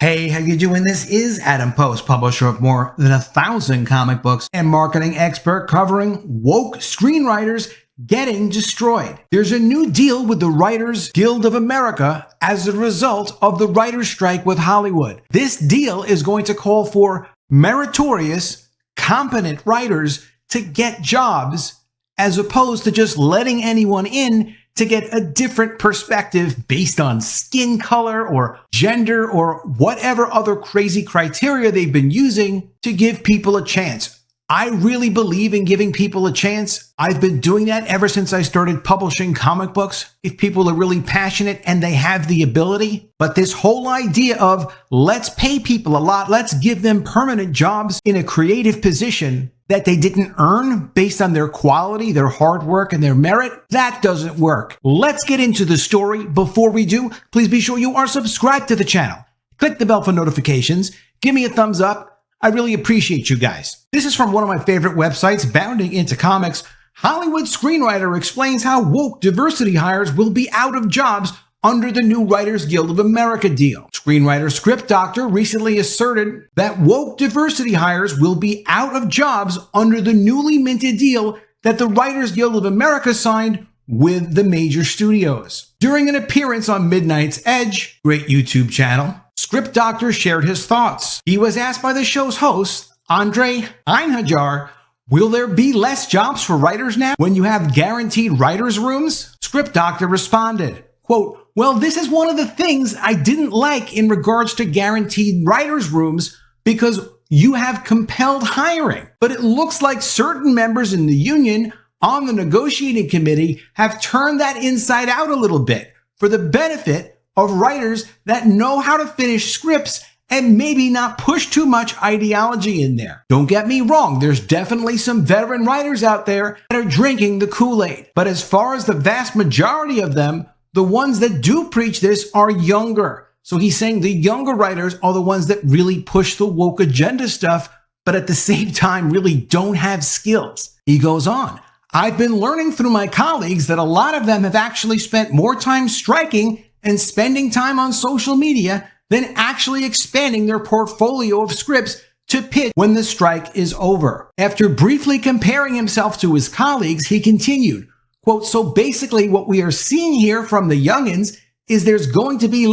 Hey, how you doing? This is Adam Post, publisher of more than 1,000 comic books and marketing expert covering woke screenwriters getting destroyed. There's a new deal with the Writers Guild of America as a result of the writer's strike with Hollywood. This deal is going to call for meritorious, competent writers to get jobs as opposed to just letting anyone in to get a different perspective based on skin color or gender or whatever other crazy criteria they've been using to give people a chance. I really believe in giving people a chance. I've been doing that ever since I started publishing comic books. If people are really passionate and they have the ability. But this whole idea of let's pay people a lot, let's give them permanent jobs in a creative position that they didn't earn based on their quality, their hard work, and their merit, that doesn't work. Let's get into the story. Before we do, please be sure you are subscribed to the channel. Click the bell for notifications. Give me a thumbs up. I really appreciate you guys. This is from one of my favorite websites, Bounding Into Comics. Hollywood Screenwriter explains how woke diversity hires will be out of jobs under the new Writers Guild of America deal. Screenwriter Script Doctor recently asserted that woke diversity hires will be out of jobs under the newly minted deal that the Writers Guild of America signed with the major studios. During an appearance on Midnight's Edge, great YouTube channel, Script Doctor shared his thoughts. He was asked by the show's host, Andre Einhajar, will there be less jobs for writers now when you have guaranteed writers' rooms? Script Doctor responded, quote, well, this is one of the things I didn't like in regards to guaranteed writers' rooms because you have compelled hiring. But it looks like certain members in the union on the negotiating committee have turned that inside out a little bit for the benefit of writers that know how to finish scripts and maybe not push too much ideology in there. Don't get me wrong, there's definitely some veteran writers out there that are drinking the Kool-Aid. But as far as the vast majority of them, the ones that do preach this are younger. So he's saying the younger writers are the ones that really push the woke agenda stuff, but at the same time really don't have skills. He goes on, I've been learning through my colleagues that a lot of them have actually spent more time striking and spending time on social media than actually expanding their portfolio of scripts to pitch when the strike is over. After briefly comparing himself to his colleagues, he continued, quote, so basically what we are seeing here from the youngins is there's going to be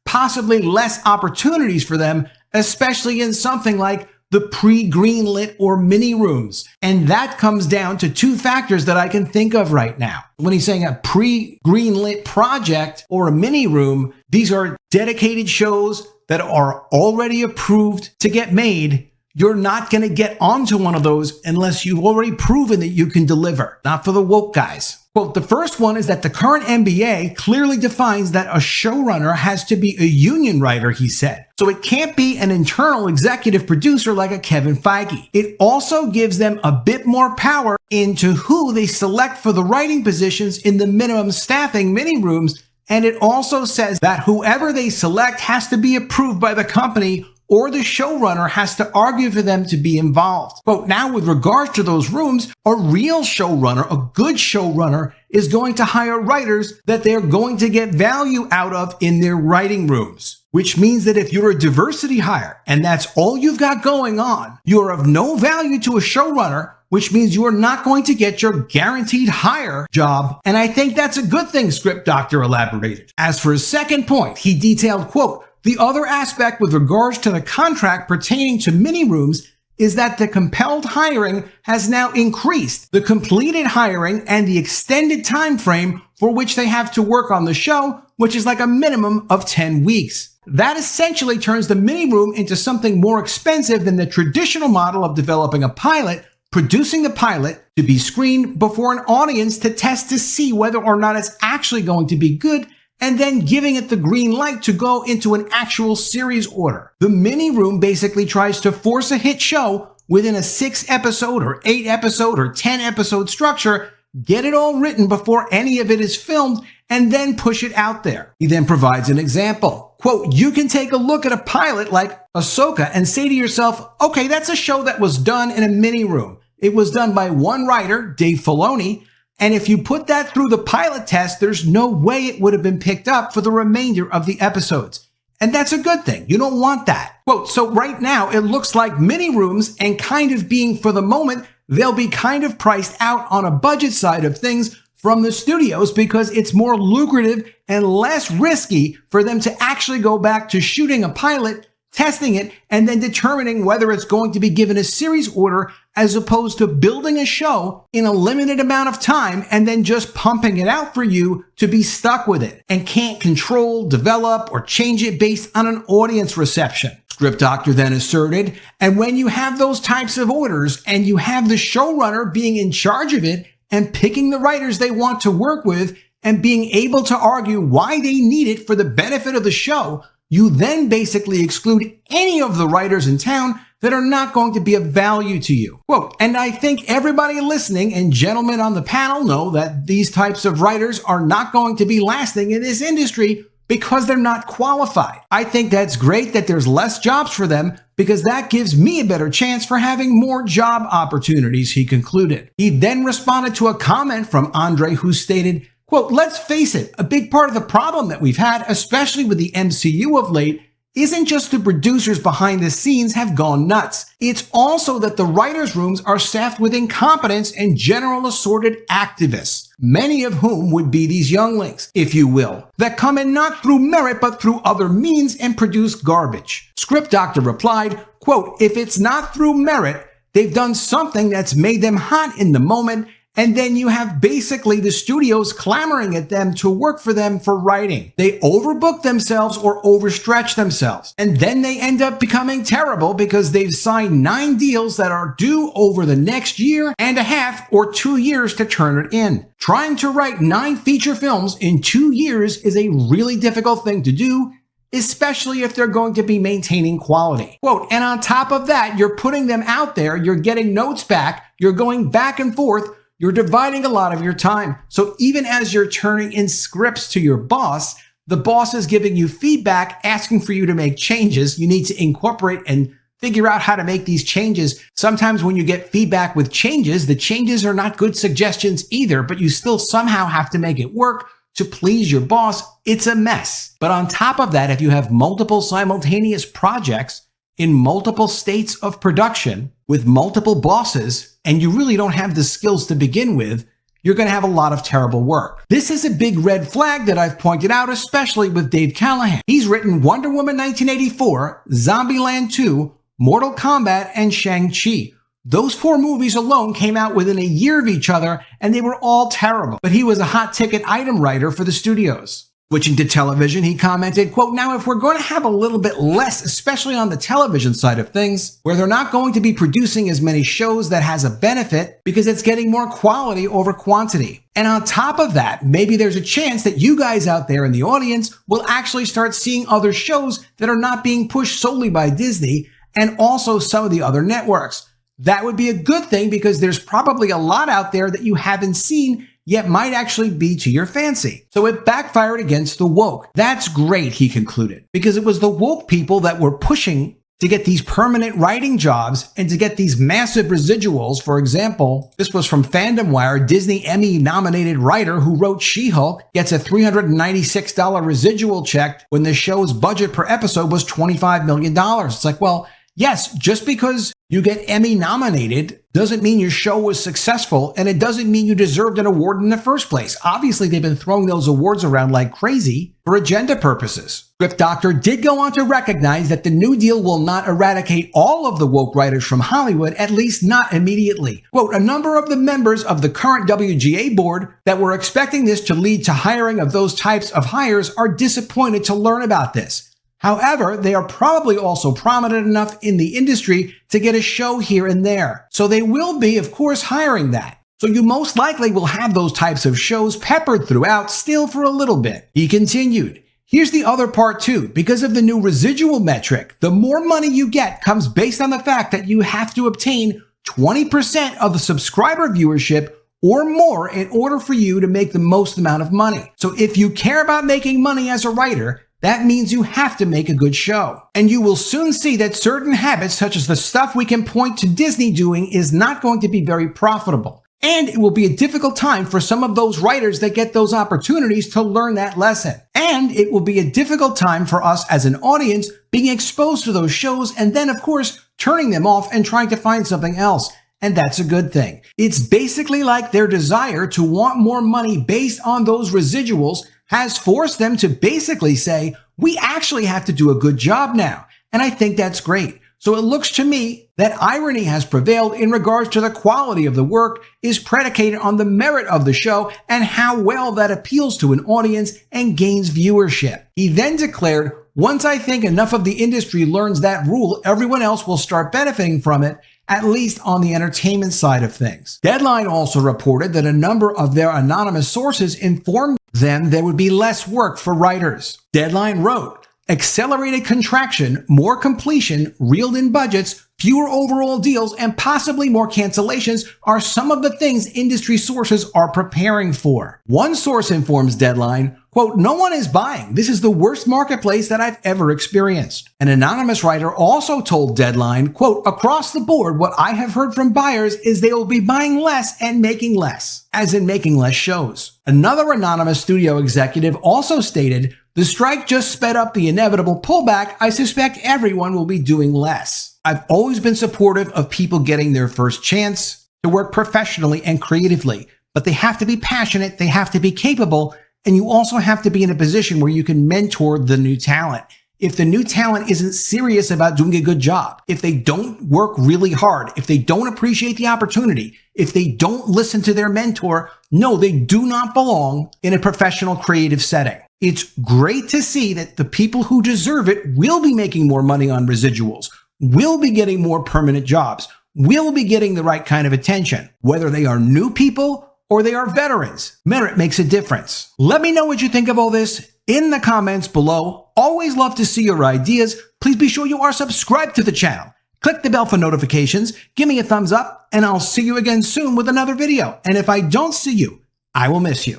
possibly less opportunities for them, especially in something like the pre-greenlit or mini rooms. And that comes down to two factors that I can think of right now. When he's saying a pre-greenlit project or a mini room, these are dedicated shows that are already approved to get made. You're not going to get onto one of those unless you've already proven that you can deliver. Not for the woke guys. Quote, the first one is that the current NBA clearly defines that a showrunner has to be a union writer, he said. So it can't be an internal executive producer like a Kevin Feige. It also gives them a bit more power into who they select for the writing positions in the minimum staffing mini rooms. And it also says that whoever they select has to be approved by the company or the showrunner has to argue for them to be involved. But now with regards to those rooms, a real showrunner, a good showrunner, is going to hire writers that they're going to get value out of in their writing rooms. Which means that if you're a diversity hire and that's all you've got going on, you're of no value to a showrunner, which means you are not going to get your guaranteed hire job. And I think that's a good thing, Script Doctor elaborated. As for his second point, he detailed, quote, the other aspect with regards to the contract pertaining to mini rooms is that the compelled hiring has now increased the completed hiring and the extended time frame for which they have to work on the show, which is like a minimum of 10 weeks. That essentially turns the mini room into something more expensive than the traditional model of developing a pilot, producing the pilot to be screened before an audience to test to see whether or not it's actually going to be good, and then giving it the green light to go into an actual series order. The mini room basically tries to force a hit show within a 6-episode or 8-episode or 10-episode structure, get it all written before any of it is filmed, and then push it out there. He then provides an example. Quote, you can take a look at a pilot like Ahsoka and say to yourself, okay, that's a show that was done in a mini room. It was done by one writer, Dave Filoni, and if you put that through the pilot test, there's no way it would have been picked up for the remainder of the episodes. And that's a good thing. You don't want that. Quote, so right now it looks like mini rooms and kind of being for the moment, they'll be kind of priced out on a budget side of things from the studios because it's more lucrative and less risky for them to actually go back to shooting a pilot, testing it, and then determining whether it's going to be given a series order as opposed to building a show in a limited amount of time and then just pumping it out for you to be stuck with it and can't control, develop, or change it based on an audience reception. Script Doctor then asserted, and when you have those types of orders and you have the showrunner being in charge of it and picking the writers they want to work with and being able to argue why they need it for the benefit of the show, you then basically exclude any of the writers in town that are not going to be of value to you. Quote, and I think everybody listening and gentlemen on the panel know that these types of writers are not going to be lasting in this industry because they're not qualified. I think that's great that there's less jobs for them because that gives me a better chance for having more job opportunities, he concluded. He then responded to a comment from Andre who stated, quote, let's face it, a big part of the problem that we've had, especially with the MCU of late, isn't just the producers behind the scenes have gone nuts. It's also that the writers' rooms are staffed with incompetence and general assorted activists, many of whom would be these younglings, if you will, that come in not through merit but through other means and produce garbage. Script Doctor replied, quote, if it's not through merit, they've done something that's made them hot in the moment, and then you have basically the studios clamoring at them to work for them for writing. They overbook themselves or overstretch themselves. And then they end up becoming terrible because they've signed 9 deals that are due over the next year and a half or 2 years to turn it in. Trying to write 9 feature films in 2 years is a really difficult thing to do, especially if they're going to be maintaining quality. Quote, and on top of that, you're putting them out there, you're getting notes back, you're going back and forth, you're dividing a lot of your time. So even as you're turning in scripts to your boss, the boss is giving you feedback, asking for you to make changes. You need to incorporate and figure out how to make these changes. Sometimes when you get feedback with changes, the changes are not good suggestions either, but you still somehow have to make it work to please your boss. It's a mess. But on top of that, if you have multiple simultaneous projects in multiple states of production with multiple bosses, and you really don't have the skills to begin with, you're going to have a lot of terrible work. This is a big red flag that I've pointed out, especially with Dave Callahan. He's written Wonder Woman 1984, Zombieland 2, Mortal Kombat, and Shang-Chi. Those 4 movies alone came out within a year of each other, and they were all terrible. But he was a hot ticket item writer for the studios. Switching to television, he commented, quote, now if we're going to have a little bit less, especially on the television side of things, where they're not going to be producing as many shows that has a benefit because it's getting more quality over quantity. And on top of that, maybe there's a chance that you guys out there in the audience will actually start seeing other shows that are not being pushed solely by Disney and also some of the other networks. That would be a good thing because there's probably a lot out there that you haven't seen yet might actually be to your fancy. So it backfired against the woke. That's great, he concluded, because it was the woke people that were pushing to get these permanent writing jobs and to get these massive residuals. For example, this was from Fandom Wire, Disney Emmy-nominated writer who wrote She-Hulk gets a $396 residual check when the show's budget per episode was $25 million. It's like, well, yes, just because you get Emmy nominated doesn't mean your show was successful, and it doesn't mean you deserved an award in the first place. Obviously, they've been throwing those awards around like crazy for agenda purposes. Script Doctor did go on to recognize that the New Deal will not eradicate all of the woke writers from Hollywood, at least not immediately. Quote, a number of the members of the current WGA board that were expecting this to lead to hiring of those types of hires are disappointed to learn about this. However, they are probably also prominent enough in the industry to get a show here and there. So they will be, of course, hiring that. So you most likely will have those types of shows peppered throughout still for a little bit. He continued, here's the other part too. Because of the new residual metric, the more money you get comes based on the fact that you have to obtain 20% of the subscriber viewership or more in order for you to make the most amount of money. So if you care about making money as a writer, that means you have to make a good show. And you will soon see that certain habits, such as the stuff we can point to Disney doing, is not going to be very profitable. And it will be a difficult time for some of those writers that get those opportunities to learn that lesson. And it will be a difficult time for us as an audience being exposed to those shows and then, of course, turning them off and trying to find something else. And that's a good thing. It's basically like their desire to want more money based on those residuals has forced them to basically say, we actually have to do a good job now. And I think that's great. So it looks to me that irony has prevailed in regards to the quality of the work is predicated on the merit of the show and how well that appeals to an audience and gains viewership. He then declared, once I think enough of the industry learns that rule, everyone else will start benefiting from it, at least on the entertainment side of things. Deadline also reported that a number of their anonymous sources informed them there would be less work for writers. Deadline wrote, accelerated contraction, more completion, reeled in budgets, fewer overall deals, and possibly more cancellations are some of the things industry sources are preparing for. One source informs Deadline, quote, no one is buying. This is the worst marketplace that I've ever experienced. An anonymous writer also told Deadline, quote, across the board, what I have heard from buyers is they will be buying less and making less, as in making less shows. Another anonymous studio executive also stated, the strike just sped up the inevitable pullback. I suspect everyone will be doing less. I've always been supportive of people getting their first chance to work professionally and creatively, but they have to be passionate, they have to be capable, and you also have to be in a position where you can mentor the new talent. If the new talent isn't serious about doing a good job, if they don't work really hard, if they don't appreciate the opportunity, if they don't listen to their mentor, no, they do not belong in a professional creative setting. It's great to see that the people who deserve it will be making more money on residuals, will be getting more permanent jobs, will be getting the right kind of attention, whether they are new people or they are veterans. Merit makes a difference. Let me know what you think of all this in the comments below. Always love to see your ideas. Please be sure you are subscribed to the channel. Click the bell for notifications, give me a thumbs up, and I'll see you again soon with another video. And if I don't see you, I will miss you.